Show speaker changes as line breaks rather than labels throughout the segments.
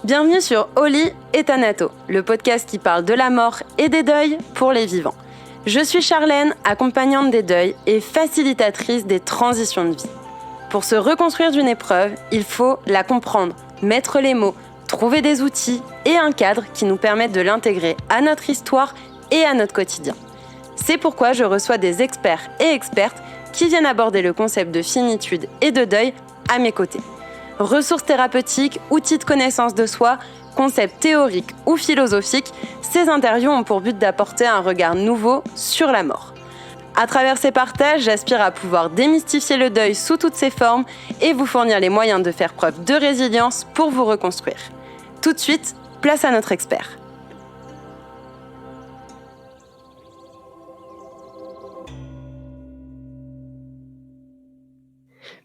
Bienvenue sur Oli et Thanato, le podcast qui parle de la mort et des deuils pour les vivants. Je suis Charlène, accompagnante des deuils et facilitatrice des transitions de vie. Pour se reconstruire d'une épreuve, il faut la comprendre, mettre les mots, trouver des outils et un cadre qui nous permettent de l'intégrer à notre histoire et à notre quotidien. C'est pourquoi je reçois des experts et expertes qui viennent aborder le concept de finitude et de deuil à mes côtés. Ressources thérapeutiques, outils de connaissance de soi, concepts théoriques ou philosophiques, ces interviews ont pour but d'apporter un regard nouveau sur la mort. À travers ces partages, j'aspire à pouvoir démystifier le deuil sous toutes ses formes et vous fournir les moyens de faire preuve de résilience pour vous reconstruire. Tout de suite, place à notre expert.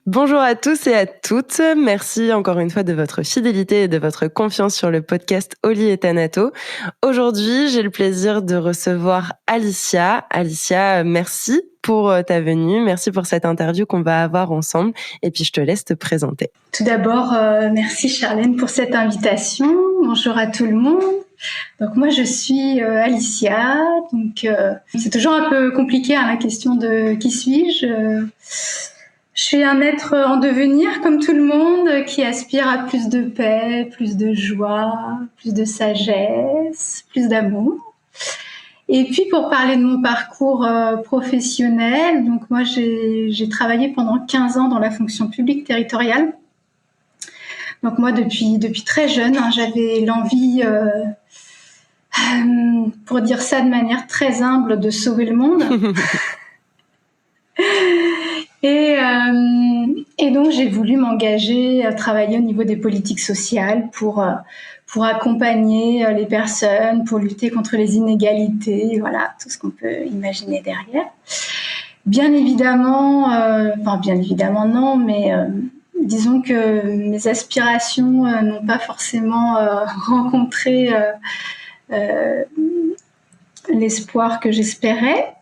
Bonjour à tous et à toutes. Merci encore une fois de votre fidélité et de votre confiance sur le podcast Oli et Thanato. Aujourd'hui, j'ai le plaisir de recevoir Alicia. Alicia, merci pour ta venue. Merci pour cette interview qu'on va avoir ensemble. Et puis, je te laisse te présenter.
Tout d'abord, merci Charlène pour cette invitation. Bonjour à tout le monde. Donc moi, je suis Alicia. Donc, c'est toujours un peu compliqué la question de qui suis-je. Je suis un être en devenir, comme tout le monde, qui aspire à plus de paix, plus de joie, plus de sagesse, plus d'amour. Et puis, pour parler de mon parcours professionnel, donc moi, j'ai travaillé pendant 15 ans dans la fonction publique territoriale. Donc moi, depuis très jeune, j'avais l'envie, pour dire ça de manière très humble, de sauver le monde. Et donc, j'ai voulu m'engager à travailler au niveau des politiques sociales pour accompagner les personnes, pour lutter contre les inégalités, voilà, tout ce qu'on peut imaginer derrière. Bien évidemment non, mais disons que mes aspirations n'ont pas forcément rencontré l'espoir que j'espérais.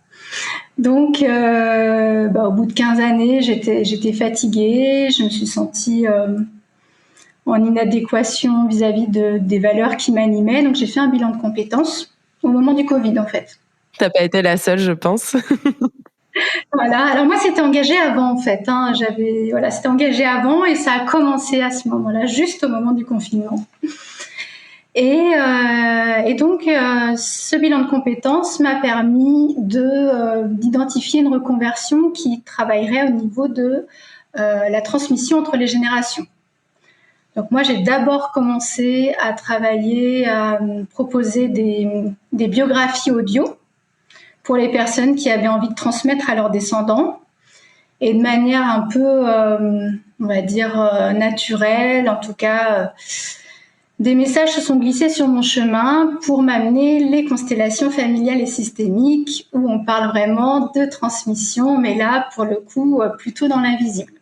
Donc, au bout de 15 années, j'étais fatiguée, je me suis sentie en inadéquation vis-à-vis des valeurs qui m'animaient. Donc, j'ai fait un bilan de compétences au moment du Covid, en fait.
T'as pas été la seule, je pense.
Voilà. Alors moi, c'était engagé avant, en fait. C'était engagé avant et ça a commencé à ce moment-là, juste au moment du confinement. Et donc, ce bilan de compétences m'a permis d'identifier une reconversion qui travaillerait au niveau de la transmission entre les générations. Donc moi, j'ai d'abord commencé à travailler, à proposer des biographies audio pour les personnes qui avaient envie de transmettre à leurs descendants et de manière un peu, on va dire, naturelle, en tout cas... Des messages se sont glissés sur mon chemin pour m'amener les constellations familiales et systémiques où on parle vraiment de transmission, mais là, pour le coup, plutôt dans l'invisible.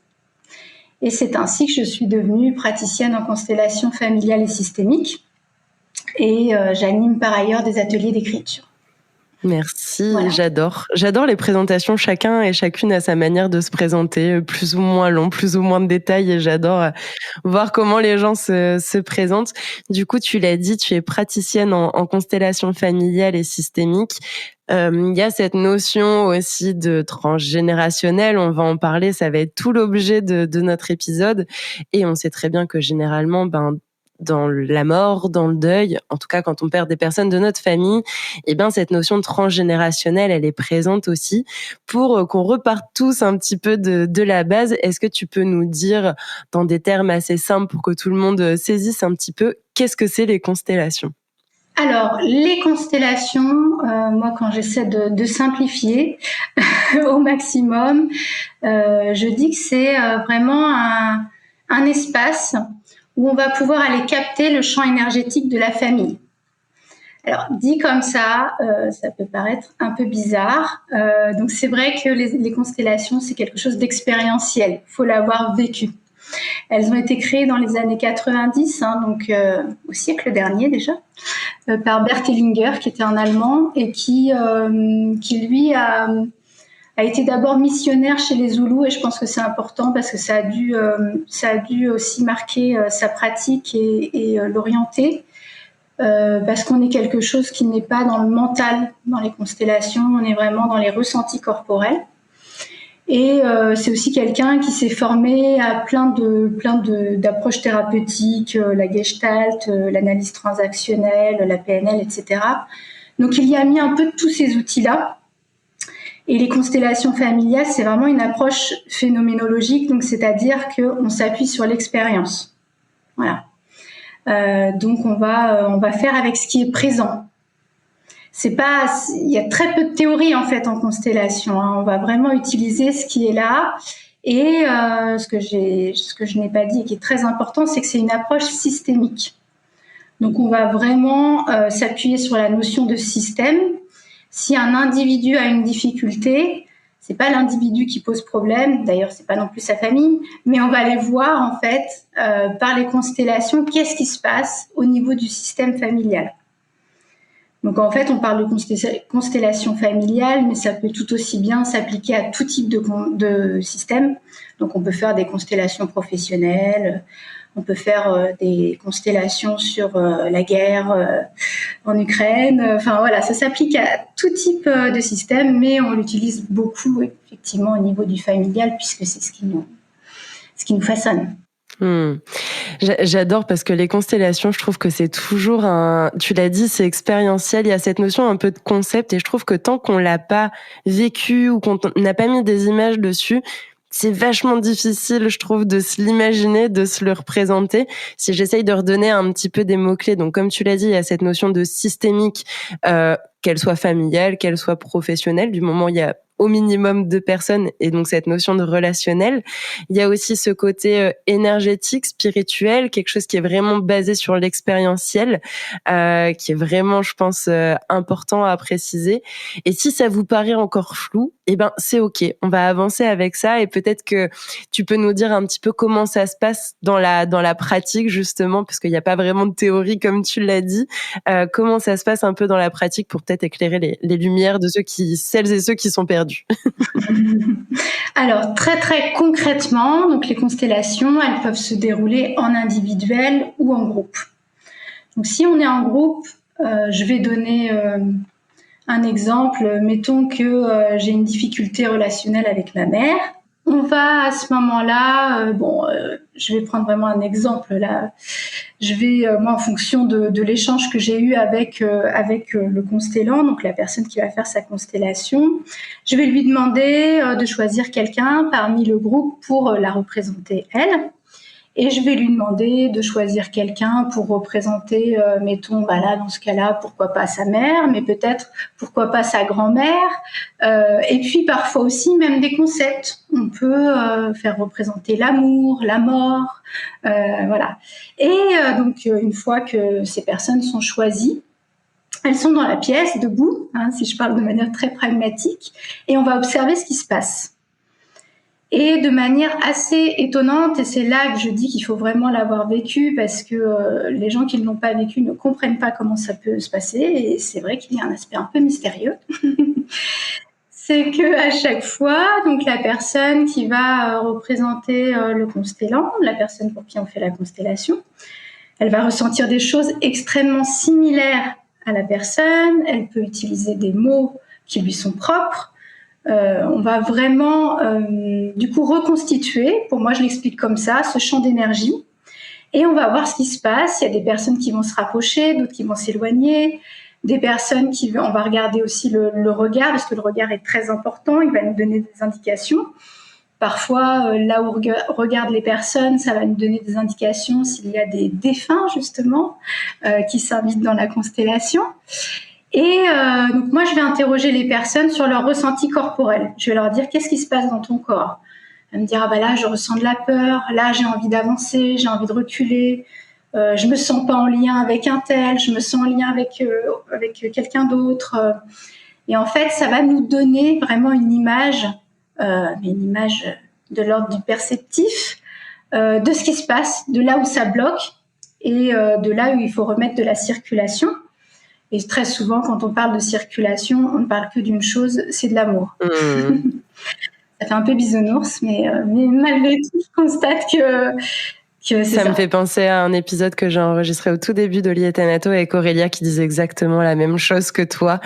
Et c'est ainsi que je suis devenue praticienne en constellation familiale et systémique et j'anime par ailleurs des ateliers d'écriture.
Merci, voilà. J'adore les présentations, chacun et chacune a sa manière de se présenter, plus ou moins long, plus ou moins de détails, et j'adore voir comment les gens se présentent. Du coup, tu l'as dit, tu es praticienne en constellation familiale et systémique. Il y a cette notion aussi de transgénérationnel, on va en parler, ça va être tout l'objet de notre épisode, et on sait très bien que généralement, dans la mort, dans le deuil, en tout cas quand on perd des personnes de notre famille, cette notion de transgénérationnelle, elle est présente aussi. Pour qu'on reparte tous un petit peu de la base, est-ce que tu peux nous dire, dans des termes assez simples pour que tout le monde saisisse un petit peu, qu'est-ce que c'est les constellations ?
Alors, les constellations, moi quand j'essaie de simplifier au maximum, je dis que c'est vraiment un espace où on va pouvoir aller capter le champ énergétique de la famille. Alors, dit comme ça peut paraître un peu bizarre. Donc, c'est vrai que les constellations, c'est quelque chose d'expérientiel. Il faut l'avoir vécu. Elles ont été créées dans les années 90, donc au siècle dernier déjà, par Bert Hellinger, qui était un Allemand et qui lui a a été d'abord missionnaire chez les Zoulous, et je pense que c'est important parce que ça a dû aussi marquer sa pratique et l'orienter. Parce qu'on est quelque chose qui n'est pas dans le mental, dans les constellations, on est vraiment dans les ressentis corporels. Et c'est aussi quelqu'un qui s'est formé à plein d'approches thérapeutiques, la Gestalt, l'analyse transactionnelle, la PNL, etc. Donc il y a mis un peu tous ces outils-là. Et les constellations familiales, c'est vraiment une approche phénoménologique, donc c'est-à-dire qu'on s'appuie sur l'expérience. Voilà. Donc on va faire avec ce qui est présent. Il y a très peu de théorie en fait en constellation. On va vraiment utiliser ce qui est là. Et ce que je n'ai pas dit et qui est très important, c'est que c'est une approche systémique. Donc on va vraiment s'appuyer sur la notion de système. Si un individu a une difficulté, c'est pas l'individu qui pose problème. D'ailleurs, c'est pas non plus sa famille, mais on va aller voir en fait par les constellations qu'est-ce qui se passe au niveau du système familial. Donc en fait, on parle de constellation familiale, mais ça peut tout aussi bien s'appliquer à tout type de système. Donc on peut faire des constellations professionnelles, on peut faire des constellations sur la guerre en Ukraine. Enfin voilà, ça s'applique à tout type de système, mais on l'utilise beaucoup effectivement au niveau du familial puisque c'est ce qui nous façonne.
J'adore parce que les constellations, je trouve que c'est toujours tu l'as dit, c'est expérientiel. Il y a cette notion un peu de concept et je trouve que tant qu'on l'a pas vécu ou qu'on n'a pas mis des images dessus, c'est vachement difficile, je trouve, de se l'imaginer, de se le représenter. Si j'essaye de redonner un petit peu des mots-clés, donc comme tu l'as dit, il y a cette notion de systémique, qu'elle soit familiale, qu'elle soit professionnelle, du moment où il y a au minimum 2 personnes, et donc cette notion de relationnel. Il y a aussi ce côté énergétique, spirituel, quelque chose qui est vraiment basé sur l'expérientiel, qui est vraiment, je pense, important à préciser. Et si ça vous paraît encore flou, eh ben c'est ok, on va avancer avec ça, et peut-être que tu peux nous dire un petit peu comment ça se passe dans la pratique justement, parce qu'il n'y a pas vraiment de théorie comme tu l'as dit. Comment ça se passe un peu dans la pratique pour peut-être éclairer les lumières de celles et ceux qui sont perdus.
Alors, très très concrètement, donc les constellations, elles peuvent se dérouler en individuel ou en groupe. Donc, si on est en groupe, je vais donner un exemple. Mettons que j'ai une difficulté relationnelle avec ma mère. On va à ce moment-là, je vais prendre vraiment un exemple là. Je vais, moi, en fonction de l'échange que j'ai eu avec le constellant, donc la personne qui va faire sa constellation, je vais lui demander de choisir quelqu'un parmi le groupe pour la représenter elle. Et je vais lui demander de choisir quelqu'un pour représenter, mettons, là, dans ce cas-là, pourquoi pas sa mère, mais peut-être pourquoi pas sa grand-mère. Et puis parfois aussi même des concepts. On peut faire représenter l'amour, la mort, voilà. Et donc une fois que ces personnes sont choisies, elles sont dans la pièce, debout, si je parle de manière très pragmatique, et on va observer ce qui se passe. Et de manière assez étonnante, et c'est là que je dis qu'il faut vraiment l'avoir vécu, parce que les gens qui ne l'ont pas vécu ne comprennent pas comment ça peut se passer, et c'est vrai qu'il y a un aspect un peu mystérieux. C'est qu'à chaque fois, donc la personne qui va représenter le constellant, la personne pour qui on fait la constellation, elle va ressentir des choses extrêmement similaires à la personne, elle peut utiliser des mots qui lui sont propres. On va vraiment du coup reconstituer, pour moi je l'explique comme ça, ce champ d'énergie, et on va voir ce qui se passe. Il y a des personnes qui vont se rapprocher, d'autres qui vont s'éloigner, des personnes on va regarder aussi le regard, parce que le regard est très important, il va nous donner des indications. Parfois, là où regardent les personnes, ça va nous donner des indications s'il y a des défunts justement qui s'invitent dans la constellation. Et donc moi, je vais interroger les personnes sur leur ressenti corporel. Je vais leur dire, qu'est-ce qui se passe dans ton corps ? Elle me dira, là, je ressens de la peur, là, j'ai envie d'avancer, j'ai envie de reculer, je me sens pas en lien avec un tel, je me sens en lien avec quelqu'un d'autre. Et en fait, ça va nous donner vraiment une image de l'ordre du perceptif, de ce qui se passe, de là où ça bloque et de là où il faut remettre de la circulation. Et très souvent, quand on parle de circulation, on ne parle que d'une chose, c'est de l'amour. Ça fait un peu bisounours, mais malgré tout, je constate que c'est ça.
Ça me fait penser à un épisode que j'ai enregistré au tout début d'Oli et Thanato avec Aurélia qui disait exactement la même chose que toi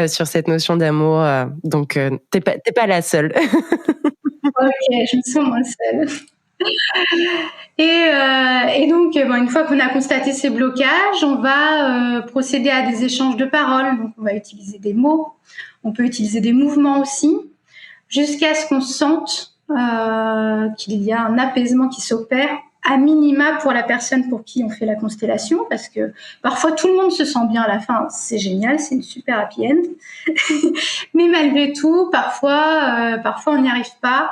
sur cette notion d'amour. Donc, t'es pas la seule.
Ok, je me sens moins seule. Et donc, une fois qu'on a constaté ces blocages, on va procéder à des échanges de paroles. Donc, on va utiliser des mots, on peut utiliser des mouvements aussi, jusqu'à ce qu'on sente qu'il y a un apaisement qui s'opère, à minima pour la personne pour qui on fait la constellation, parce que parfois tout le monde se sent bien à la fin, c'est génial, c'est une super happy end. Mais malgré tout, parfois on n'y arrive pas.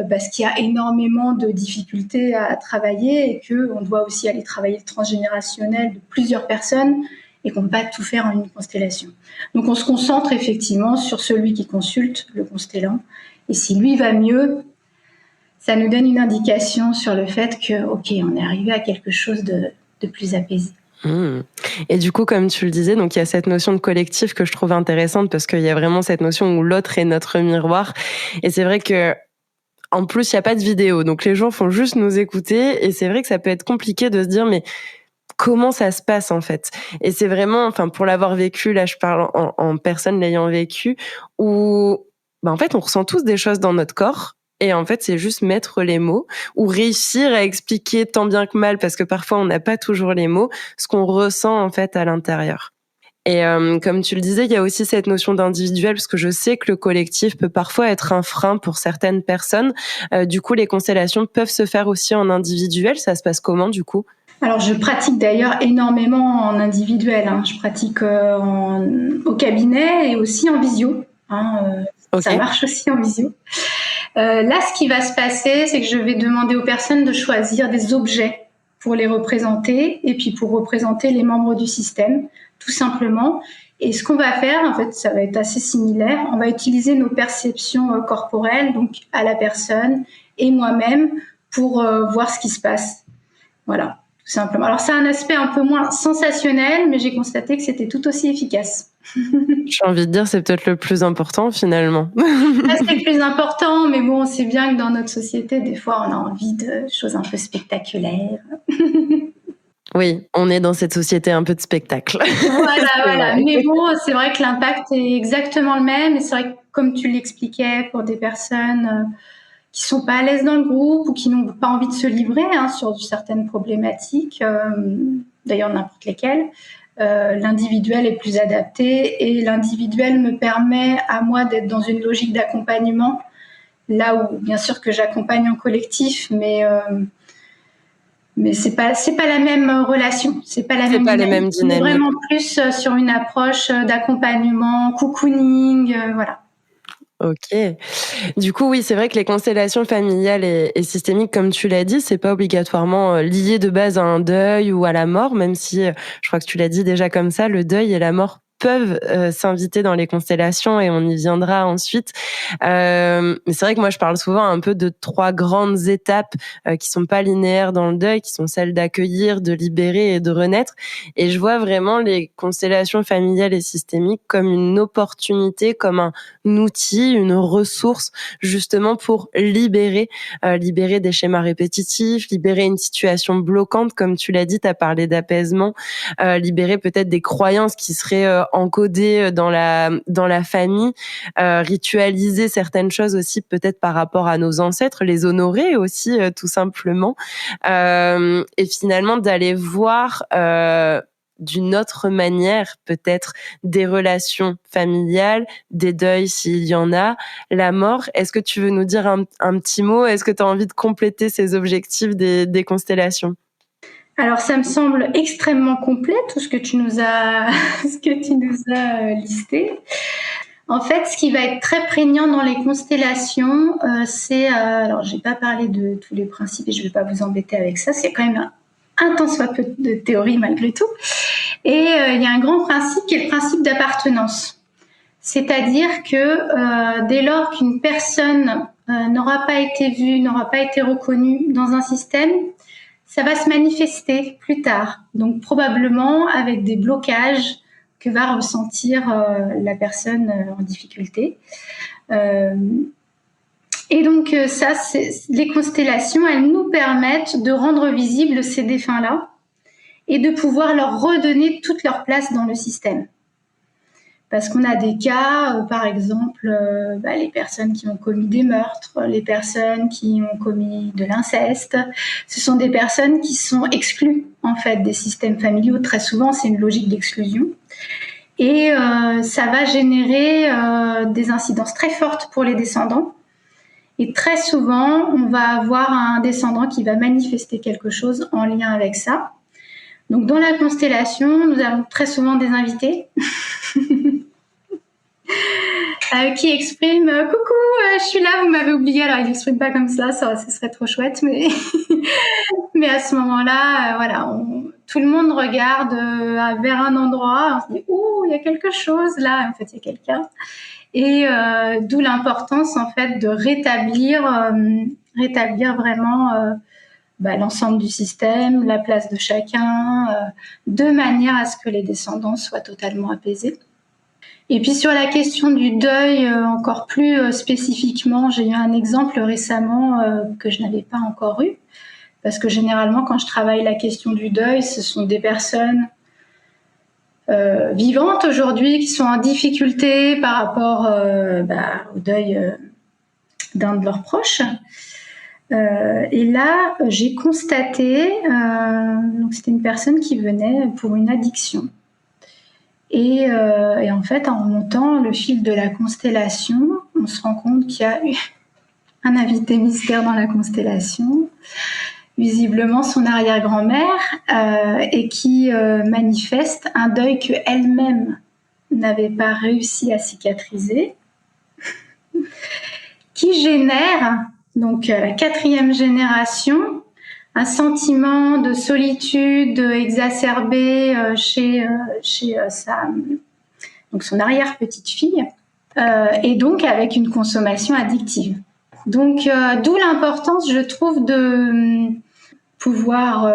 Parce qu'il y a énormément de difficultés à travailler et qu'on doit aussi aller travailler le transgénérationnel de plusieurs personnes et qu'on ne peut pas tout faire en une constellation. Donc on se concentre effectivement sur celui qui consulte, le constellant, et si lui va mieux, ça nous donne une indication sur le fait que, ok, on est arrivé à quelque chose de plus apaisé.
Et du coup, comme tu le disais, donc il y a cette notion de collectif que je trouve intéressante parce qu'il y a vraiment cette notion où l'autre est notre miroir. Et c'est vrai que en plus, il n'y a pas de vidéo, donc les gens font juste nous écouter, et c'est vrai que ça peut être compliqué de se dire, mais comment ça se passe en fait? Et c'est vraiment, pour l'avoir vécu, là je parle en personne l'ayant vécu, où en fait on ressent tous des choses dans notre corps, et en fait c'est juste mettre les mots, ou réussir à expliquer tant bien que mal, parce que parfois on n'a pas toujours les mots, ce qu'on ressent en fait à l'intérieur. Et comme tu le disais, il y a aussi cette notion d'individuel, parce que je sais que le collectif peut parfois être un frein pour certaines personnes. Du coup, les constellations peuvent se faire aussi en individuel. Ça se passe comment, du coup ?
Alors, je pratique d'ailleurs énormément en individuel. Je pratique au cabinet et aussi en visio. Okay. Ça marche aussi en visio. Là, ce qui va se passer, c'est que je vais demander aux personnes de choisir des objets pour les représenter et puis pour représenter les membres du système, tout simplement. Et ce qu'on va faire, en fait, ça va être assez similaire. On va utiliser nos perceptions corporelles, donc à la personne et moi-même, pour voir ce qui se passe. Voilà, tout simplement. Alors, c'est un aspect un peu moins sensationnel, mais j'ai constaté que c'était tout aussi efficace.
J'ai envie de dire, c'est peut-être le plus important, finalement.
C'est le plus important, mais bon, c'est bien que dans notre société, des fois, on a envie de choses un peu spectaculaires.
Oui, on est dans cette société un peu de spectacle.
Voilà. Mais bon, c'est vrai que l'impact est exactement le même. Et c'est vrai que, comme tu l'expliquais, pour des personnes qui sont pas à l'aise dans le groupe ou qui n'ont pas envie de se livrer sur certaines problématiques, d'ailleurs n'importe lesquelles, l'individuel est plus adapté, et l'individuel me permet à moi d'être dans une logique d'accompagnement, là où bien sûr que j'accompagne en collectif, mais c'est pas la même relation, c'est pas les mêmes dynamiques. On est vraiment plus sur une approche d'accompagnement, cocooning, voilà.
Ok. Du coup, oui, c'est vrai que les constellations familiales et systémiques, comme tu l'as dit, c'est pas obligatoirement lié de base à un deuil ou à la mort, même si je crois que tu l'as dit déjà comme ça, le deuil et la mort peuvent s'inviter dans les constellations, et on y viendra ensuite. Mais c'est vrai que moi, je parle souvent un peu de 3 grandes étapes qui sont pas linéaires dans le deuil, qui sont celles d'accueillir, de libérer et de renaître. Et je vois vraiment les constellations familiales et systémiques comme une opportunité, comme un outil, une ressource, justement pour libérer des schémas répétitifs, libérer une situation bloquante, comme tu l'as dit, tu as parlé d'apaisement, libérer peut-être des croyances qui seraient encodées dans la famille, ritualiser certaines choses aussi peut-être par rapport à nos ancêtres, les honorer aussi tout simplement, et finalement d'aller voir d'une autre manière peut-être des relations familiales, des deuils s'il y en a, la mort. Est-ce que tu veux nous dire un petit mot ? Est-ce que tu as envie de compléter ces objectifs des constellations ?
Alors, ça me semble extrêmement complet, tout ce que tu nous as, listé. En fait, ce qui va être très prégnant dans les constellations, c'est... alors, je n'ai pas parlé de tous les principes et je ne vais pas vous embêter avec ça. C'est quand même un tant soit peu de théorie malgré tout. Et il y a un grand principe qui est le principe d'appartenance. C'est-à-dire que dès lors qu'une personne n'aura pas été vue, n'aura pas été reconnue dans un système, ça va se manifester plus tard. Donc probablement avec des blocages que va ressentir la personne en difficulté. Et donc les constellations, elles nous permettent de rendre visibles ces défunts-là et de pouvoir leur redonner toute leur place dans le système. Parce qu'on a des cas, par exemple, les personnes qui ont commis des meurtres, les personnes qui ont commis de l'inceste, ce sont des personnes qui sont exclues en fait des systèmes familiaux. Très souvent, c'est une logique d'exclusion. Et ça va générer des incidences très fortes pour les descendants. Et très souvent, on va avoir un descendant qui va manifester quelque chose en lien avec ça. Donc, dans la constellation, nous avons très souvent des invités qui expriment « Coucou, je suis là, vous m'avez oublié ». Alors, ils n'expriment pas comme ça, ce serait trop chouette, mais, mais à ce moment-là, tout le monde regarde vers un endroit, on se dit « Oh, il y a quelque chose là », en fait, il y a quelqu'un. Et d'où l'importance, en fait, de rétablir vraiment l'ensemble du système, la place de chacun, de manière à ce que les descendants soient totalement apaisés. Et puis sur la question du deuil, encore plus spécifiquement, j'ai eu un exemple récemment que je n'avais pas encore eu, parce que généralement quand je travaille la question du deuil, ce sont des personnes vivantes aujourd'hui qui sont en difficulté par rapport au deuil d'un de leurs proches. Et là, j'ai constaté, donc c'était une personne qui venait pour une addiction. Et en fait, en remontant le fil de la constellation, on se rend compte qu'il y a eu un invité mystère dans la constellation, visiblement son arrière-grand-mère, et qui manifeste un deuil qu'elle-même n'avait pas réussi à cicatriser, qui génère, donc la 4e génération, un sentiment de solitude exacerbé chez son arrière-petite-fille, et donc avec une consommation addictive. Donc, d'où l'importance, je trouve, de pouvoir,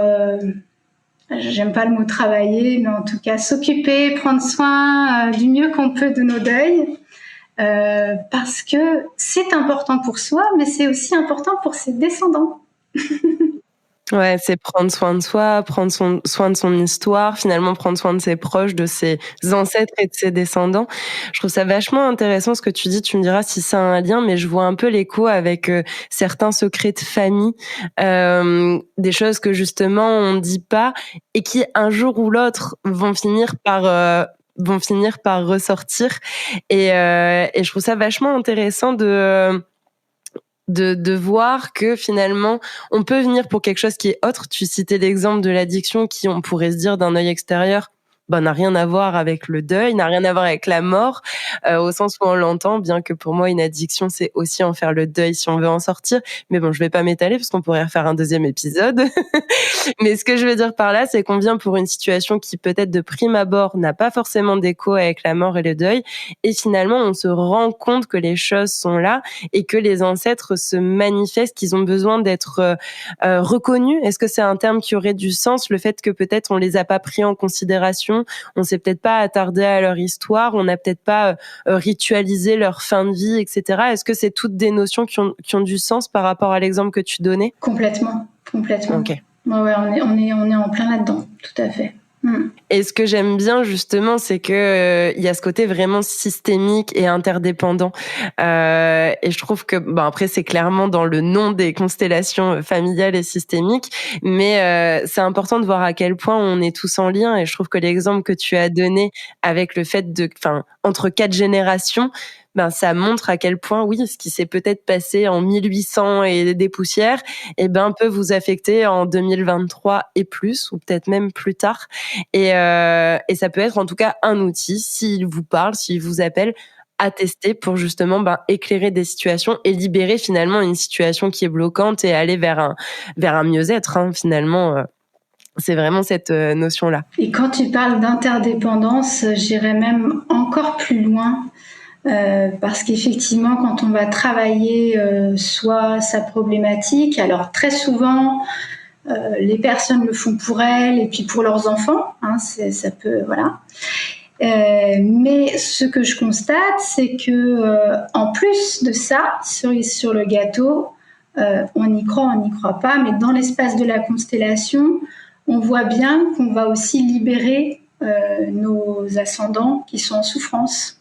j'aime pas le mot travailler, mais en tout cas s'occuper, prendre soin du mieux qu'on peut de nos deuils, parce que c'est important pour soi, mais c'est aussi important pour ses descendants.
Ouais, c'est prendre soin de soi, prendre soin de son histoire, finalement prendre soin de ses proches, de ses ancêtres et de ses descendants. Je trouve ça vachement intéressant ce que tu dis. Tu me diras si ça a un lien, mais je vois un peu l'écho avec certains secrets de famille, des choses que justement on ne dit pas et qui un jour ou l'autre vont finir par ressortir. Et je trouve ça vachement intéressant de voir que finalement on peut venir pour quelque chose qui est autre. Tu citais l'exemple de l'addiction qui, on pourrait se dire d'un œil extérieur, n'a rien à voir avec le deuil, n'a rien à voir avec la mort, au sens où on l'entend, bien que pour moi une addiction c'est aussi en faire le deuil si on veut en sortir. Mais bon, je vais pas m'étaler parce qu'on pourrait refaire un 2e épisode. Mais ce que je veux dire par là, c'est qu'on vient pour une situation qui peut-être de prime abord n'a pas forcément d'écho avec la mort et le deuil, et finalement on se rend compte que les choses sont là et que les ancêtres se manifestent, qu'ils ont besoin d'être reconnus. Est-ce que c'est un terme qui aurait du sens, le fait que peut-être on les a pas pris en considération, on s'est peut-être pas attardé à leur histoire, on n'a peut-être pas ritualisé leur fin de vie, etc. Est-ce que c'est toutes des notions qui ont du sens par rapport à l'exemple que tu donnais ?
Complètement.
Ok.
Ouais, on est en plein là-dedans, tout à fait.
Et ce que j'aime bien justement, c'est que il y a ce côté vraiment systémique et interdépendant. Et je trouve que après c'est clairement dans le nom des constellations familiales et systémiques, mais c'est important de voir à quel point on est tous en lien. Et je trouve que l'exemple que tu as donné avec le fait entre 4 générations, ça montre à quel point, oui, ce qui s'est peut-être passé en 1800 et des poussières, peut vous affecter en 2023 et plus, ou peut-être même plus tard. Et ça peut être en tout cas un outil, s'il vous parle, s'il vous appelle, à tester pour justement éclairer des situations et libérer finalement une situation qui est bloquante et aller vers un mieux-être, finalement. C'est vraiment cette notion-là.
Et quand tu parles d'interdépendance, j'irais même encore plus loin. Parce qu'effectivement, quand on va travailler soit sa problématique, alors très souvent, les personnes le font pour elles et puis pour leurs enfants, ça peut, voilà. Mais ce que je constate, c'est que en plus de ça, cerise sur le gâteau, on y croit pas, mais dans l'espace de la constellation, on voit bien qu'on va aussi libérer nos ascendants qui sont en souffrance.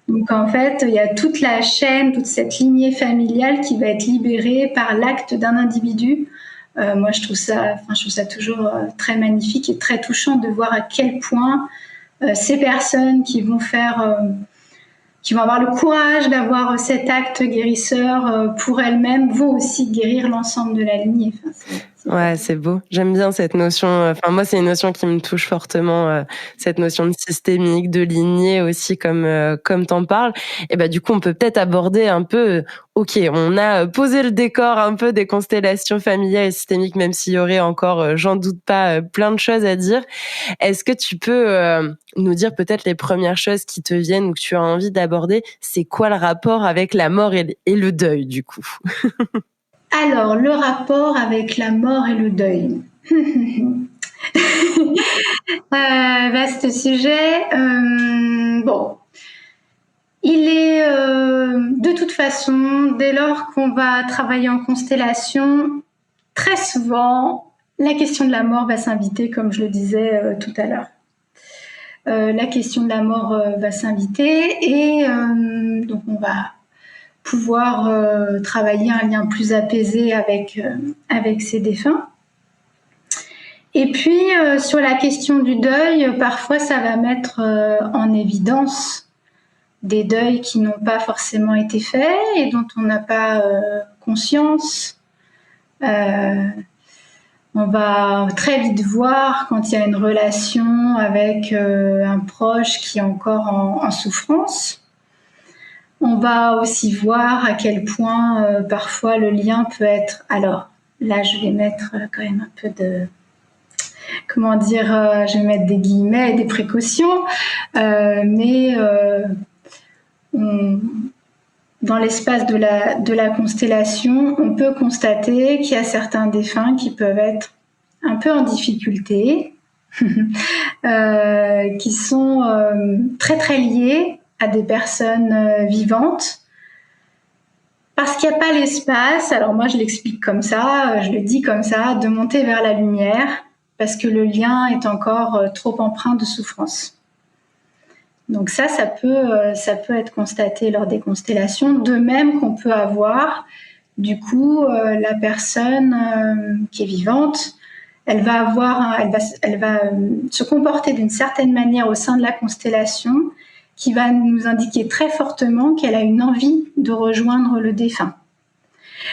Donc en fait, il y a toute la chaîne, toute cette lignée familiale qui va être libérée par l'acte d'un individu. Moi, je trouve ça toujours très magnifique et très touchant de voir à quel point ces personnes qui vont avoir le courage d'avoir cet acte guérisseur pour elles-mêmes vont aussi guérir l'ensemble de la lignée.
Ouais, c'est beau. J'aime bien cette notion. Enfin, moi, c'est une notion qui me touche fortement, cette notion de systémique, de lignée aussi, comme t'en parles. Et bah, du coup, on peut peut-être aborder un peu. Ok, on a posé le décor un peu des constellations familiales et systémiques, même s'il y aurait encore, j'en doute pas, plein de choses à dire. Est-ce que tu peux nous dire peut-être les premières choses qui te viennent ou que tu as envie d'aborder? C'est quoi le rapport avec la mort et le deuil, du coup?
Alors, le rapport avec la mort et le deuil. Vaste sujet. Bon, il est de toute façon, dès lors qu'on va travailler en constellation, très souvent, la question de la mort va s'inviter, comme je le disais tout à l'heure. La question de la mort va s'inviter et donc on va pouvoir travailler un lien plus apaisé avec ces défunts. Et puis, sur la question du deuil, parfois ça va mettre en évidence des deuils qui n'ont pas forcément été faits et dont on n'a pas conscience. On va très vite voir quand il y a une relation avec un proche qui est encore en souffrance. On va aussi voir à quel point parfois le lien peut être... Alors là, je vais mettre quand même un peu de... je vais mettre des guillemets et des précautions, mais dans l'espace de la constellation, on peut constater qu'il y a certains défunts qui peuvent être un peu en difficulté, qui sont très très liés à des personnes vivantes, parce qu'il n'y a pas l'espace, alors moi je l'explique comme ça, je le dis comme ça, de monter vers la lumière, parce que le lien est encore trop empreint de souffrance. Donc ça peut être constaté lors des constellations, de même qu'on peut avoir, du coup, la personne qui est vivante, elle va se comporter d'une certaine manière au sein de la constellation, qui va nous indiquer très fortement qu'elle a une envie de rejoindre le défunt.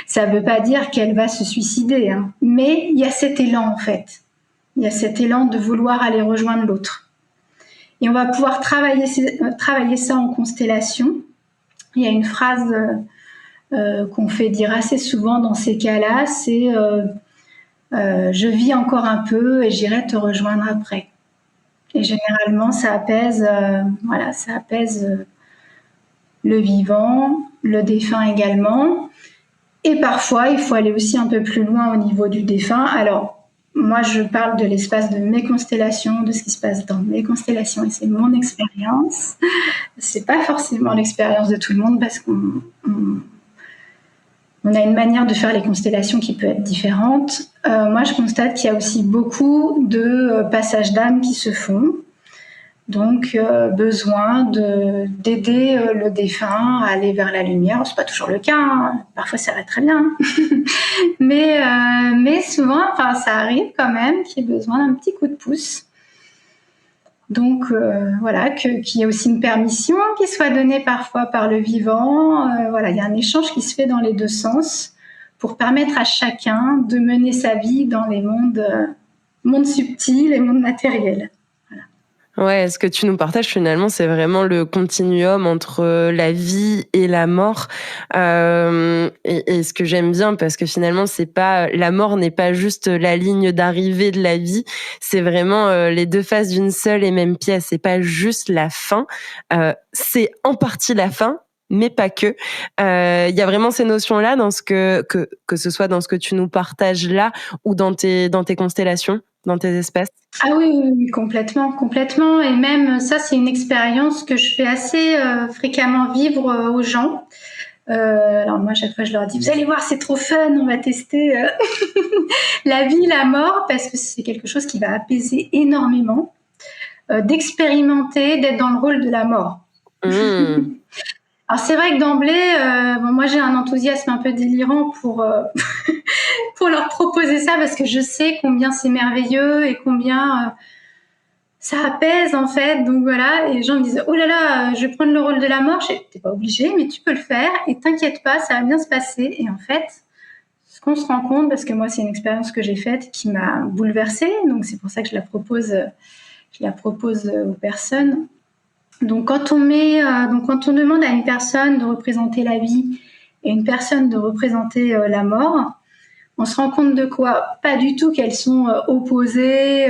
Ça ne veut pas dire qu'elle va se suicider, hein, mais il y a cet élan en fait. Il y a cet élan de vouloir aller rejoindre l'autre. Et on va pouvoir travailler ça en constellation. Il y a une phrase qu'on fait dire assez souvent dans ces cas-là, c'est je vis encore un peu et j'irai te rejoindre après. Et généralement, ça apaise le vivant, le défunt également. Et parfois, il faut aller aussi un peu plus loin au niveau du défunt. Alors, moi, je parle de l'espace de mes constellations, de ce qui se passe dans mes constellations, et c'est mon expérience. C'est pas forcément l'expérience de tout le monde parce qu'on a une manière de faire les constellations qui peut être différente. Moi, je constate qu'il y a aussi beaucoup de passages d'âme qui se font. Donc, besoin d'aider le défunt à aller vers la lumière. C'est pas toujours le cas, hein. Parfois ça va très bien. mais souvent, ça arrive quand même qu'il y ait besoin d'un petit coup de pouce. Donc, qu'il y ait aussi une permission qui soit donnée parfois par le vivant. Il y a un échange qui se fait dans les deux sens pour permettre à chacun de mener sa vie dans les mondes subtils et mondes matériels.
Ouais, ce que tu nous partages finalement, c'est vraiment le continuum entre la vie et la mort. Et ce que j'aime bien, parce que finalement, la mort n'est pas juste la ligne d'arrivée de la vie, c'est vraiment les deux faces d'une seule et même pièce. C'est pas juste la fin, c'est en partie la fin, mais pas que. Il y a vraiment ces notions-là dans que ce soit dans ce que tu nous partages là ou dans tes constellations. dans tes espaces?
Ah oui, oui, oui, complètement, complètement. Et même ça, c'est une expérience que je fais assez fréquemment vivre aux gens. Alors moi, à chaque fois, je leur dis, vous allez voir, c'est trop fun, on va tester la vie, la mort, parce que c'est quelque chose qui va apaiser énormément, d'expérimenter, d'être dans le rôle de la mort.
Mmh.
Alors c'est vrai que d'emblée, moi j'ai un enthousiasme un peu délirant pour pour leur proposer ça, parce que je sais combien c'est merveilleux et combien ça apaise en fait. Donc voilà, et les gens me disent oh là là, je vais prendre le rôle de la mort. T'es pas obligé, mais tu peux le faire et t'inquiète pas, ça va bien se passer. Et en fait, ce qu'on se rend compte, parce que moi c'est une expérience que j'ai faite qui m'a bouleversée, donc c'est pour ça que je la propose aux personnes. Donc quand on demande à une personne de représenter la vie et une personne de représenter la mort, on se rend compte de quoi? Pas du tout qu'elles sont opposées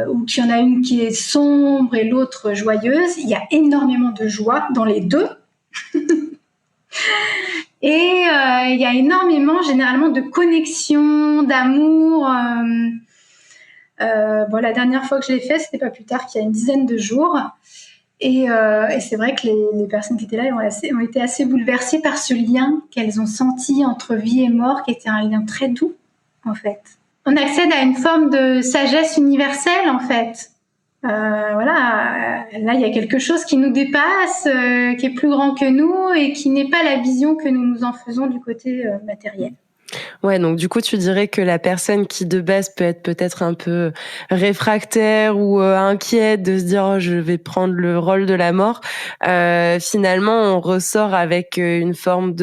ou qu'il y en a une qui est sombre et l'autre joyeuse. Il y a énormément de joie dans les deux. Et il y a énormément, généralement, de connexion, d'amour. La dernière fois que je l'ai fait, c'était pas plus tard qu'il y a une dizaine de jours. Et c'est vrai que les personnes qui étaient là ont été assez bouleversées par ce lien qu'elles ont senti entre vie et mort, qui était un lien très doux, en fait. On accède à une forme de sagesse universelle, en fait. Là, il y a quelque chose qui nous dépasse, qui est plus grand que nous et qui n'est pas la vision que nous nous en faisons du côté matériel.
Ouais, donc du coup, tu dirais que la personne qui de base peut être peut-être un peu réfractaire ou inquiète de se dire oh, je vais prendre le rôle de la mort, finalement, on ressort avec une forme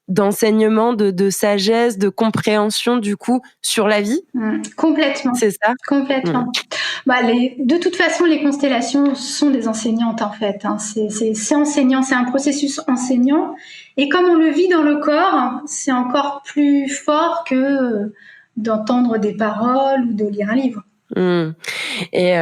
d'enseignement, de sagesse, de compréhension du coup sur la vie.
Complètement.
C'est ça?
Complètement. De toute façon, les constellations sont des enseignantes en fait. Hein. C'est enseignant, c'est un processus enseignant. Et comme on le vit dans le corps, c'est encore plus fort que d'entendre des paroles ou de lire un livre.
Et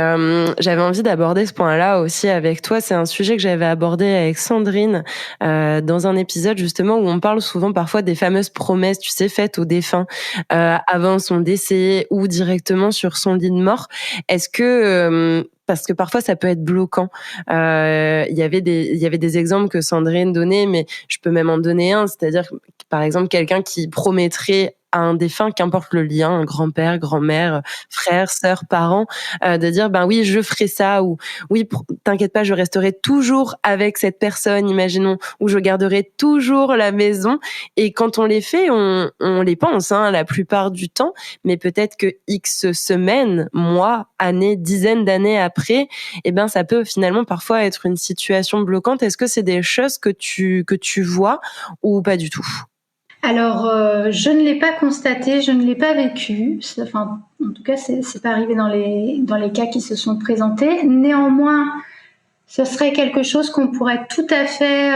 j'avais envie d'aborder ce point-là aussi avec toi. C'est un sujet que j'avais abordé avec Sandrine dans un épisode justement où on parle souvent parfois des fameuses promesses, tu sais, faites aux défunts avant son décès ou directement sur son lit de mort. Est-ce que parce que parfois ça peut être bloquant. Il y avait des exemples que Sandrine donnait, mais je peux même en donner un. C'est-à-dire, par exemple, quelqu'un qui promettrait à un défunt, qu'importe le lien, un grand-père, grand-mère, frère, sœur, parents, de dire ben oui, je ferai ça, ou oui, t'inquiète pas, je resterai toujours avec cette personne, imaginons, ou je garderai toujours la maison. Et quand on les fait, on les pense la plupart du temps, mais peut-être que X semaines, mois, années, dizaines d'années après, ça peut finalement parfois être une situation bloquante. Est-ce que c'est des choses que tu vois ou pas du tout?
Alors, je ne l'ai pas constaté, je ne l'ai pas vécu. En tout cas, c'est pas arrivé dans les cas qui se sont présentés. Néanmoins, ce serait quelque chose qu'on pourrait tout à fait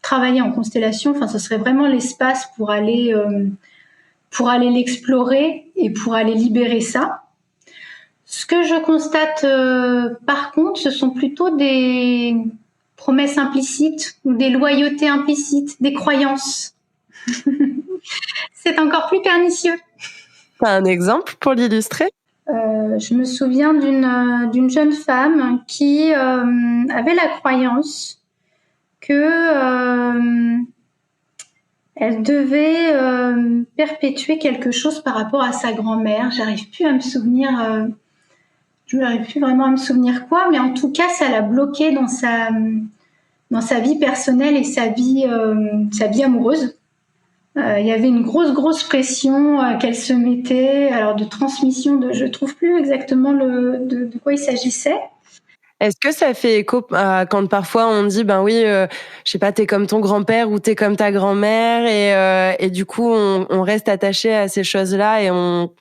travailler en constellation. Enfin, ce serait vraiment l'espace pour aller l'explorer et pour aller libérer ça. Ce que je constate, par contre, ce sont plutôt des promesses implicites ou des loyautés implicites, des croyances. C'est encore plus pernicieux.
T'as un exemple pour l'illustrer?
Je me souviens d'une jeune femme qui avait la croyance que elle devait perpétuer quelque chose par rapport à sa grand-mère. J'arrive plus vraiment à me souvenir quoi, mais en tout cas, ça l'a bloquée dans sa vie personnelle et sa vie amoureuse. Il y avait une grosse pression qu'elle se mettait, alors de transmission je trouve plus exactement de quoi il s'agissait.
Est-ce que ça fait écho quand parfois on dit ben oui, je sais pas, t'es comme ton grand-père ou t'es comme ta grand-mère et du coup on reste attaché à ces choses-là et on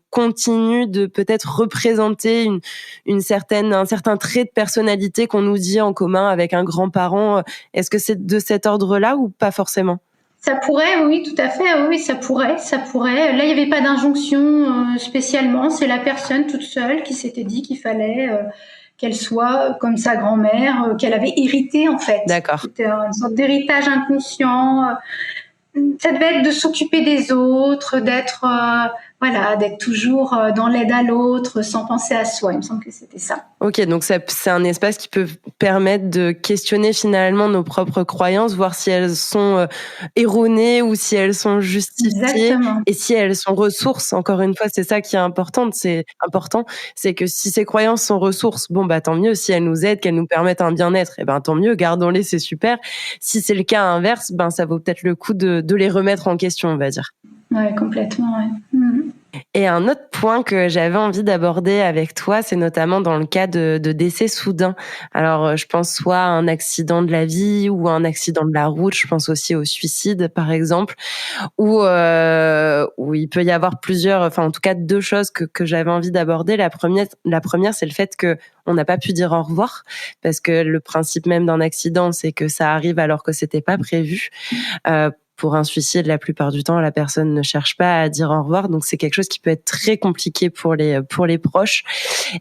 continue de peut-être représenter un certain trait de personnalité qu'on nous dit en commun avec un grand-parent. Est-ce que c'est de cet ordre-là ou pas forcément?
Ça pourrait, oui, tout à fait, oui, ça pourrait. Là, il n'y avait pas d'injonction spécialement. C'est la personne toute seule qui s'était dit qu'il fallait qu'elle soit comme sa grand-mère, qu'elle avait hérité en fait.
D'accord.
C'était une sorte d'héritage inconscient. Ça devait être de s'occuper des autres, d'être voilà, d'être toujours dans l'aide à l'autre, sans penser à soi. Il me semble que c'était ça.
Ok, donc c'est un espace qui peut permettre de questionner finalement nos propres croyances, voir si elles sont erronées ou si elles sont justifiées
Exactement.
et si elles sont ressources. Encore une fois, c'est ça qui est important. C'est que si ces croyances sont ressources, bon bah tant mieux. Si elles nous aident, qu'elles nous permettent un bien-être, eh ben tant mieux. Gardons-les, c'est super. Si c'est le cas inverse, ben ça vaut peut-être le coup de les remettre en question, on va dire.
Ouais, complètement. Ouais.
Et un autre point que j'avais envie d'aborder avec toi, c'est notamment dans le cas de décès soudains. Alors, je pense soit à un accident de la vie ou à un accident de la route. Je pense aussi au suicide, par exemple, où il peut y avoir plusieurs, enfin en tout cas deux choses que j'avais envie d'aborder. La première, c'est le fait que on n'a pas pu dire au revoir, parce que le principe même d'un accident, c'est que ça arrive alors que c'était pas prévu. Pour un suicide, la plupart du temps, la personne ne cherche pas à dire au revoir, donc c'est quelque chose qui peut être très compliqué pour les proches.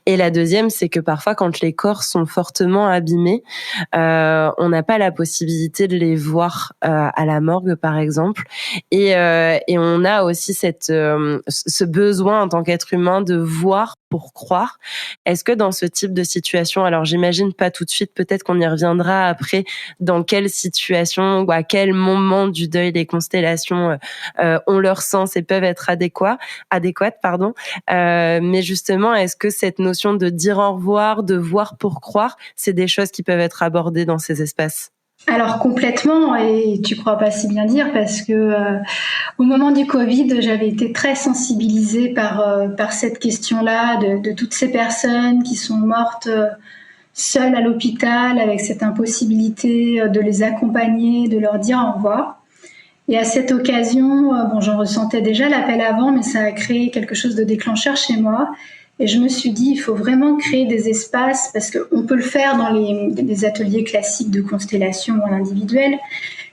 Et la deuxième, c'est que parfois, quand les corps sont fortement abîmés, on n'a pas la possibilité de les voir à la morgue, par exemple, et on a aussi ce besoin en tant qu'être humain de voir pour croire. Est-ce que dans ce type de situation, alors j'imagine pas tout de suite, peut-être qu'on y reviendra après, dans quelle situation ou à quel moment du deuil les constellations ont leur sens et peuvent être adéquates, pardon. Mais justement, est-ce que cette notion de dire au revoir, de voir pour croire, c'est des choses qui peuvent être abordées dans ces espaces?
Alors complètement, et tu crois pas si bien dire, parce que au moment du Covid, j'avais été très sensibilisée par cette question-là de toutes ces personnes qui sont mortes seules à l'hôpital, avec cette impossibilité de les accompagner, de leur dire au revoir. Et à cette occasion, bon, j'en ressentais déjà l'appel avant, mais ça a créé quelque chose de déclencheur chez moi. Et je me suis dit, il faut vraiment créer des espaces, parce qu'on peut le faire dans les ateliers classiques de constellation ou en individuel,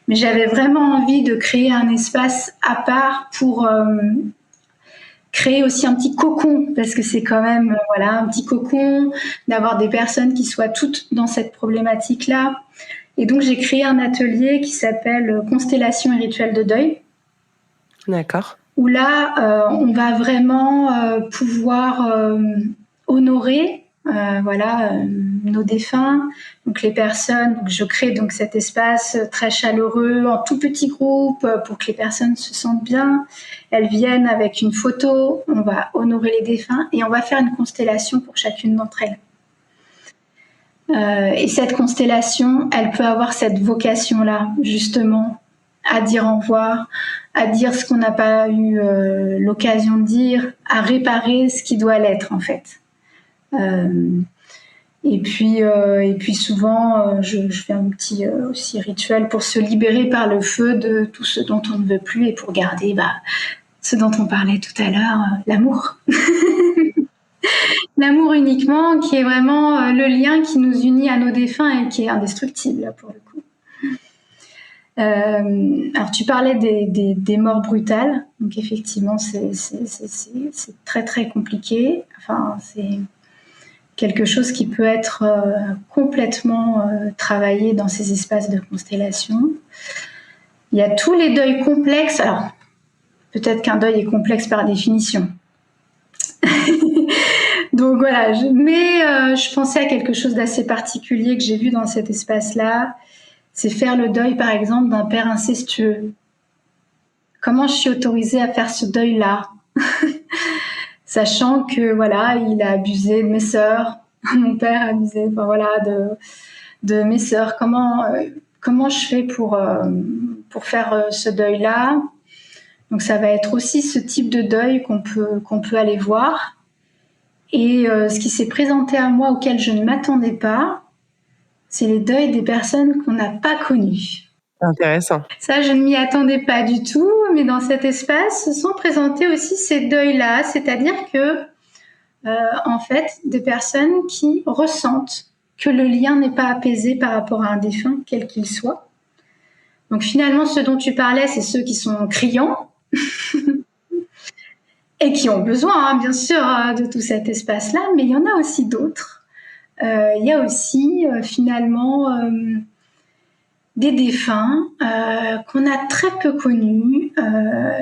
mais j'avais vraiment envie de créer un espace à part pour créer aussi un petit cocon, parce que c'est quand même voilà, un petit cocon, d'avoir des personnes qui soient toutes dans cette problématique-là. Et donc, j'ai créé un atelier qui s'appelle Constellation et rituels de deuil.
D'accord.
Où là, on va vraiment pouvoir honorer nos défunts. Donc, les personnes, donc je crée donc cet espace très chaleureux, en tout petit groupe, pour que les personnes se sentent bien. Elles viennent avec une photo, on va honorer les défunts et on va faire une constellation pour chacune d'entre elles. Et cette constellation, elle peut avoir cette vocation-là, justement, à dire au revoir, à dire ce qu'on n'a pas eu l'occasion de dire, à réparer ce qui doit l'être, en fait. Et puis souvent, je fais un petit aussi rituel pour se libérer par le feu de tout ce dont on ne veut plus et pour garder ce dont on parlait tout à l'heure, l'amour. L'amour uniquement, qui est vraiment le lien qui nous unit à nos défunts et qui est indestructible, pour le coup. Alors, tu parlais des morts brutales. Donc, effectivement, c'est très, très compliqué. Enfin, c'est quelque chose qui peut être complètement travaillé dans ces espaces de constellation. Il y a tous les deuils complexes. Alors, peut-être qu'un deuil est complexe par définition. Donc voilà, je pensais à quelque chose d'assez particulier que j'ai vu dans cet espace-là. C'est faire le deuil, par exemple, d'un père incestueux. Comment je suis autorisée à faire ce deuil-là, sachant que voilà, il a abusé de mes sœurs, mon père a abusé, de mes sœurs. Comment je fais pour faire ce deuil-là? Donc ça va être aussi ce type de deuil qu'on peut aller voir. Et ce qui s'est présenté à moi, auquel je ne m'attendais pas, c'est les deuils des personnes qu'on n'a pas connues.
Intéressant.
Ça, je ne m'y attendais pas du tout, mais dans cet espace se sont présentés aussi ces deuils-là, c'est-à-dire que, en fait, des personnes qui ressentent que le lien n'est pas apaisé par rapport à un défunt, quel qu'il soit. Donc finalement, ceux dont tu parlais, c'est ceux qui sont criants, et qui ont besoin, bien sûr, de tout cet espace-là, mais il y en a aussi d'autres. Il y a aussi, finalement, des défunts qu'on a très peu connus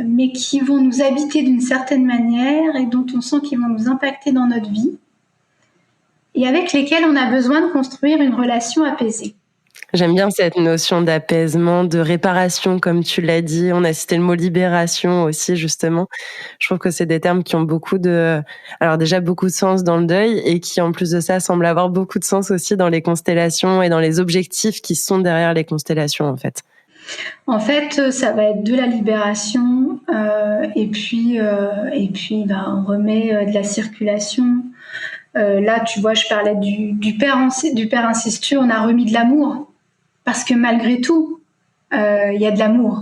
mais qui vont nous habiter d'une certaine manière et dont on sent qu'ils vont nous impacter dans notre vie et avec lesquels on a besoin de construire une relation apaisée.
J'aime bien cette notion d'apaisement, de réparation, comme tu l'as dit. On a cité le mot libération aussi, justement. Je trouve que c'est des termes qui ont beaucoup de sens dans le deuil et qui, en plus de ça, semblent avoir beaucoup de sens aussi dans les constellations et dans les objectifs qui sont derrière les constellations, en fait.
En fait, ça va être de la libération et puis on remet de la circulation. Là, tu vois, je parlais du père incestueux, on a remis de l'amour. Parce que malgré tout, il y a de l'amour.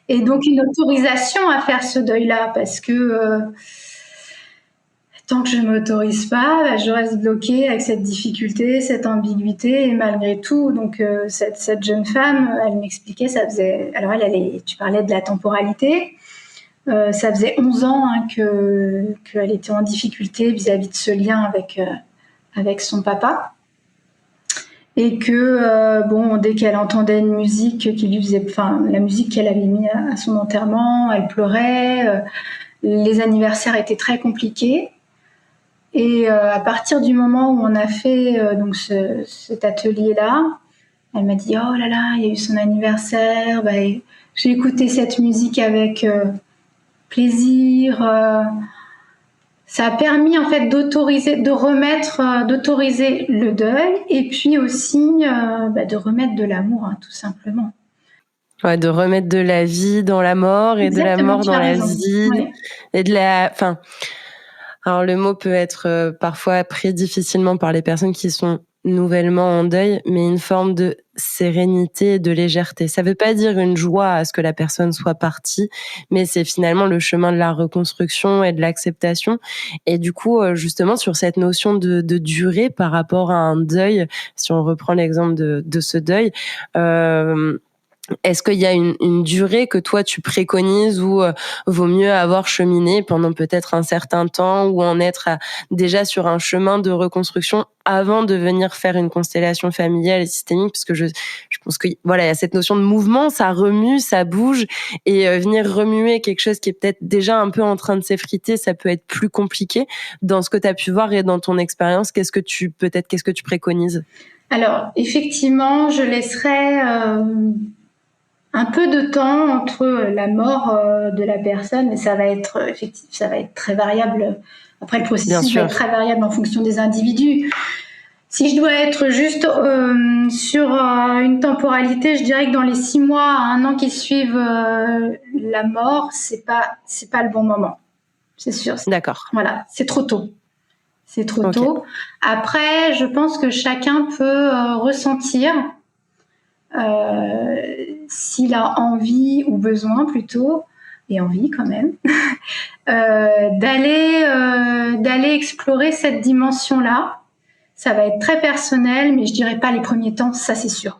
Et donc une autorisation à faire ce deuil-là, parce que tant que je ne m'autorise pas, je reste bloquée avec cette difficulté, cette ambiguïté, et malgré tout, donc cette jeune femme, elle m'expliquait, alors tu parlais de la temporalité, ça faisait 11 ans qu'elle était en difficulté vis-à-vis de ce lien avec son papa. Et que dès qu'elle entendait une musique qui lui faisait, la musique qu'elle avait mis à son enterrement, elle pleurait. Les anniversaires étaient très compliqués. Et à partir du moment où on a fait cet atelier-là, elle m'a dit oh là là, il y a eu son anniversaire. J'ai écouté cette musique avec plaisir. Ça a permis en fait d'autoriser le deuil et puis aussi de remettre de l'amour, tout simplement.
Ouais, de remettre de la vie dans la mort et
Exactement,
de la mort dans la vie.
Ouais.
Et alors le mot peut être parfois pris difficilement par les personnes qui sont nouvellement en deuil, mais une forme de sérénité et de légèreté. Ça veut pas dire une joie à ce que la personne soit partie, mais c'est finalement le chemin de la reconstruction et de l'acceptation. Et du coup, justement, sur cette notion de durée par rapport à un deuil, si on reprend l'exemple de ce deuil, est-ce qu'il y a une durée que toi tu préconises ou vaut mieux avoir cheminé pendant peut-être un certain temps ou en être déjà sur un chemin de reconstruction avant de venir faire une constellation familiale et systémique, parce que je pense que voilà, il y a cette notion de mouvement, ça remue, ça bouge, et venir remuer quelque chose qui est peut-être déjà un peu en train de s'effriter, ça peut être plus compliqué. Dans ce que tu as pu voir et dans ton expérience, qu'est-ce que tu préconises?
Alors effectivement, je laisserais un peu de temps entre la mort de la personne, mais ça va être très variable. Après, le processus va être très variable en fonction des individus. Si je dois être juste sur une temporalité, je dirais que dans les 6 mois à 1 an qui suivent la mort, c'est pas le bon moment. C'est sûr.
D'accord.
Voilà, c'est trop tôt. C'est trop tôt. Après, je pense que chacun peut ressentir s'il a envie ou besoin plutôt, et envie quand même, d'aller explorer cette dimension-là. Ça va être très personnel, mais je dirais pas les premiers temps, ça c'est sûr.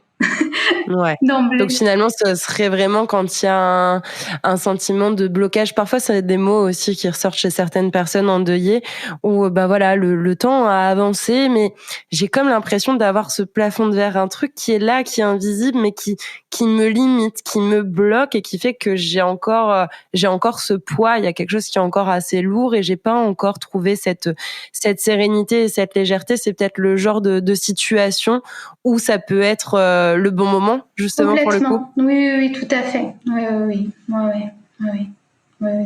Ouais. Donc finalement, ce serait vraiment quand il y a un sentiment de blocage. Parfois, c'est des mots aussi qui ressortent chez certaines personnes endeuillées où le temps a avancé, mais j'ai comme l'impression d'avoir ce plafond de verre, un truc qui est là, qui est invisible, mais qui me limite, qui me bloque et qui fait que j'ai encore ce poids. Il y a quelque chose qui est encore assez lourd et j'ai pas encore trouvé cette sérénité et cette légèreté. C'est peut-être le genre de situation où ça peut être le bon moment, justement, pour le coup.
Oui, tout à fait. Oui.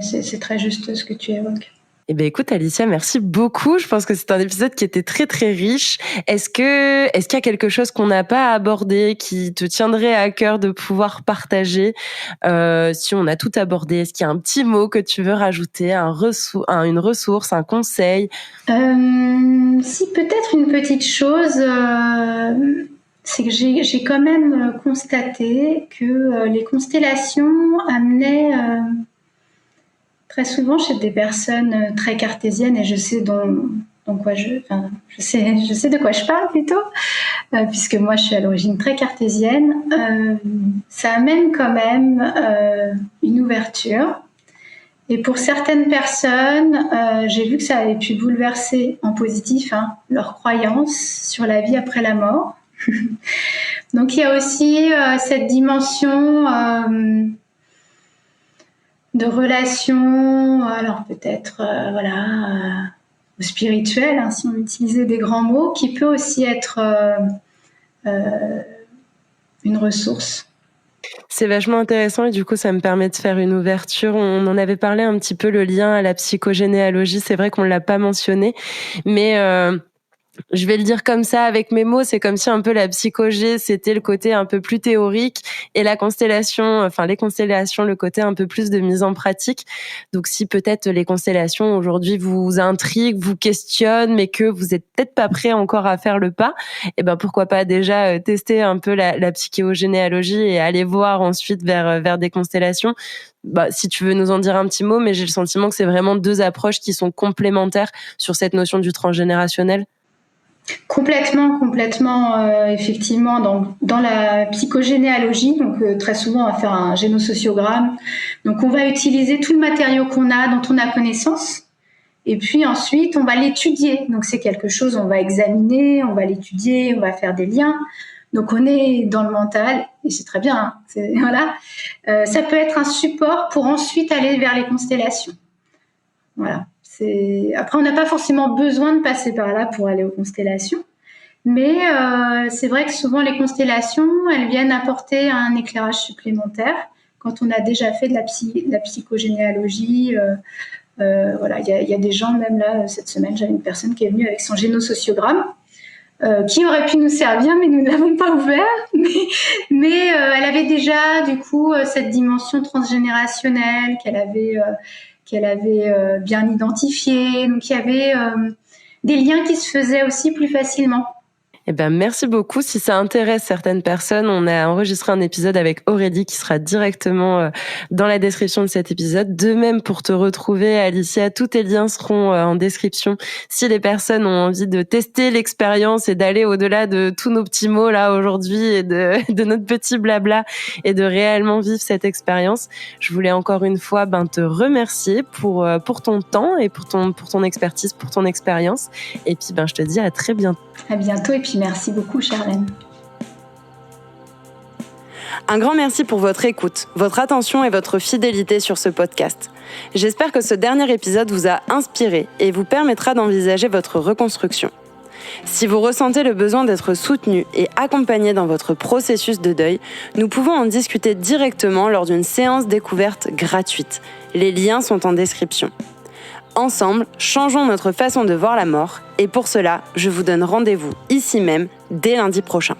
C'est très juste ce que tu évoques.
Eh bien, écoute, Alicia, merci beaucoup. Je pense que c'est un épisode qui était très, très riche. Est-ce qu'il y a quelque chose qu'on n'a pas abordé qui te tiendrait à cœur de pouvoir partager? Si on a tout abordé, est-ce qu'il y a un petit mot que tu veux rajouter, une ressource, un conseil?
Si, peut-être une petite chose, c'est que j'ai quand même constaté que les constellations amenaient très souvent chez des personnes très cartésiennes, et je sais je sais de quoi je parle plutôt, puisque moi je suis à l'origine très cartésienne. Ça amène quand même une ouverture. Et pour certaines personnes, j'ai vu que ça avait pu bouleverser en positif leur croyance sur la vie après la mort. Donc il y a aussi cette dimension de relation, alors peut-être spirituel, hein, si on utilisait des grands mots, qui peut aussi être une ressource.
C'est vachement intéressant et du coup, ça me permet de faire une ouverture. On en avait parlé un petit peu, le lien à la psychogénéalogie. C'est vrai qu'on ne l'a pas mentionné, mais je vais le dire comme ça avec mes mots, c'est comme si un peu la psychogé, c'était le côté un peu plus théorique et la constellation, enfin les constellations, le côté un peu plus de mise en pratique. Donc si peut-être les constellations aujourd'hui vous intriguent, vous questionnent, mais que vous êtes peut-être pas prêt encore à faire le pas, et ben pourquoi pas déjà tester un peu la psychogénéalogie et aller voir ensuite vers des constellations. Bah, si tu veux nous en dire un petit mot, mais j'ai le sentiment que c'est vraiment deux approches qui sont complémentaires sur cette notion du transgénérationnel.
Complètement, effectivement. Dans la psychogénéalogie, donc très souvent on va faire un génosociogramme. Donc on va utiliser tout le matériau qu'on a, dont on a connaissance, et puis ensuite on va l'étudier. Donc c'est quelque chose, on va examiner, on va l'étudier, on va faire des liens. Donc on est dans le mental et c'est très bien. Hein, ça peut être un support pour ensuite aller vers les constellations. Voilà. Après, on n'a pas forcément besoin de passer par là pour aller aux constellations. Mais c'est vrai que souvent, les constellations, elles viennent apporter un éclairage supplémentaire quand on a déjà fait de la psychogénéalogie. Il y a des gens, même là, cette semaine, j'avais une personne qui est venue avec son génosociogramme, qui aurait pu nous servir, mais nous ne l'avons pas ouvert. Mais elle avait déjà, du coup, cette dimension transgénérationnelle qu'elle avait bien identifié. Donc, il y avait des liens qui se faisaient aussi plus facilement.
Eh ben, merci beaucoup. Si ça intéresse certaines personnes, on a enregistré un épisode avec Aurélie qui sera directement dans la description de cet épisode. De même, pour te retrouver, Alicia, tous tes liens seront en description. Si les personnes ont envie de tester l'expérience et d'aller au-delà de tous nos petits mots là aujourd'hui et de notre petit blabla et de réellement vivre cette expérience, je voulais encore une fois te remercier pour ton temps et pour ton expertise, pour ton expérience. Et puis je te dis à très bientôt.
À bientôt et puis merci beaucoup Charlène.
Un grand merci pour votre écoute, votre attention et votre fidélité sur ce podcast. J'espère que ce dernier épisode vous a inspiré et vous permettra d'envisager votre reconstruction. Si vous ressentez le besoin d'être soutenu et accompagné dans votre processus de deuil, nous pouvons en discuter directement lors d'une séance découverte gratuite. Les liens sont en description. Ensemble, changeons notre façon de voir la mort et pour cela, je vous donne rendez-vous ici même dès lundi prochain.